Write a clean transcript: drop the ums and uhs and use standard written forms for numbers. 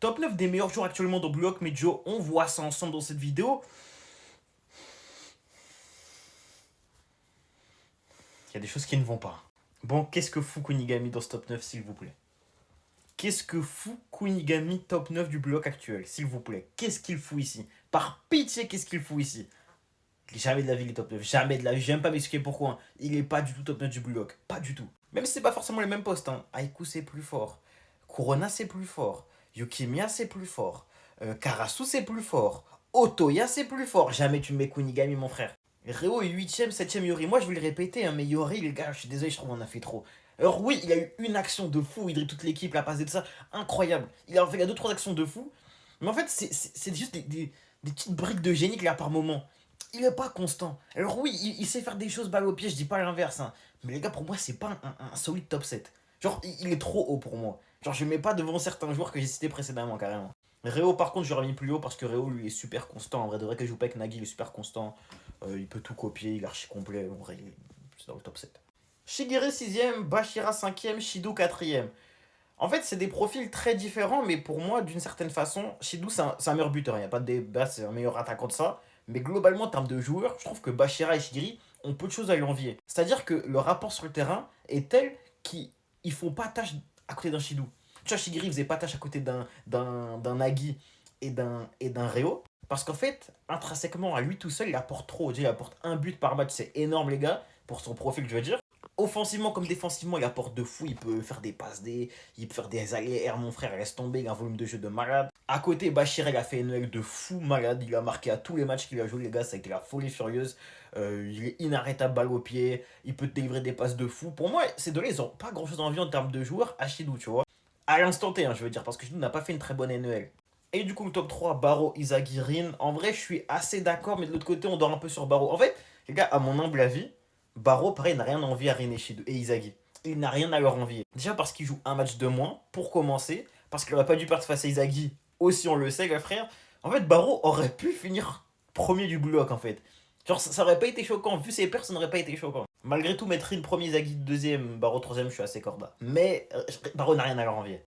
Top 9 des meilleurs joueurs actuellement dans Block Medio, on voit ça ensemble dans cette vidéo. Il y a des choses qui ne vont pas. Bon, qu'est-ce que fout Kunigami dans ce top 9, s'il vous plaît? Qu'est-ce que fout Kunigami top 9 du bloc actuel, s'il vous plaît? Qu'est-ce qu'il fout ici? Par pitié, qu'est-ce qu'il fout ici? Jamais de la vie, il est top 9. Jamais de la vie. J'aime pas m'expliquer pourquoi. Il est pas du tout top 9 du bloc. Pas du tout. Même si c'est pas forcément les mêmes postes. Hein. Aiku, c'est plus fort. Kurona, c'est plus fort. Yukimiya, c'est plus fort. Karasu, c'est plus fort. Otoya, c'est plus fort. Jamais tu me mets Kunigami, mon frère. Reo est 8ème, 7ème Yori. Moi, je vais le répéter, hein, mais Yori, les gars, je suis désolé, je trouve qu'on a fait trop. Alors, oui, il a eu une action de fou. Il dribble toute l'équipe, la passe de ça. Incroyable. Il a fait 2-3 actions de fou. Mais en fait, c'est juste des petites briques de génie qu'il a par moment. Il est pas constant. Alors oui, il sait faire des choses balle au pied, je dis pas l'inverse. Hein. Mais les gars, pour moi, c'est pas un solide top 7. Genre, il est trop haut pour moi. Genre, je le mets pas devant certains joueurs que j'ai cités précédemment, carrément. Réo, par contre, j'aurais mis plus haut parce que Réo, lui, est super constant. En vrai, de vrai que je joue pas avec Nagi, il est super constant. Il peut tout copier, il est archi complet. En vrai, c'est dans le top 7. Shigiri 6ème, Bashira 5ème, Shido 4ème. En fait, c'est des profils très différents, mais pour moi, d'une certaine façon, Shido, c'est un meilleur buteur. Il n'y a pas de débat, c'est un meilleur attaquant de ça. Mais globalement, en termes de joueurs, je trouve que Bashira et Shigiri ont peu de choses à lui envier. C'est-à-dire que le rapport sur le terrain est tel qu'ils ne font pas tâche à côté d'un Shidou. Tu vois, Shigiri faisait pas tâche à côté d'un Nagi et d'un Reo. Parce qu'en fait, intrinsèquement, à lui tout seul, il apporte trop. Déjà, il apporte un but par match, c'est énorme, les gars, pour son profil, je veux dire. Offensivement comme défensivement, il apporte de fou. Il peut faire des passes il peut faire des allées-air, mon frère, laisse tomber. Il a un volume de jeu de malade. À côté, Bachir, il a fait une Noël de fou malade. Il a marqué à tous les matchs qu'il a joué, les gars. Ça a été la folie furieuse. Il est inarrêtable, balle au pied. Il peut te délivrer des passes de fou. Pour moi, ces deux-là, ils n'ont pas grand-chose envie en termes de joueurs à Chidou, tu vois. À l'instant T, hein, je veux dire, parce que Chidou n'a pas fait une très bonne NEL. Et du coup, le top 3, Baro, Izagi, Rin. En vrai, je suis assez d'accord, mais de l'autre côté, on dort un peu sur Baro. En fait, les gars, à mon humble avis, Baro, pareil, n'a rien à envier à Rin et Izagi. Il n'a rien à leur envier. Déjà parce qu'il joue un match de moins, pour commencer, parce qu'il aurait pas dû perdre face à Izagi, aussi on le sait, les frère. En fait, Baro aurait pu finir premier du bloc, en fait. Genre, ça aurait pas été choquant, vu ses pertes, ça n'aurait pas été choquant. Malgré tout, mettre Rin premier, Izagi deuxième, Baro troisième, je suis assez corda. Mais Baro n'a rien à leur envier.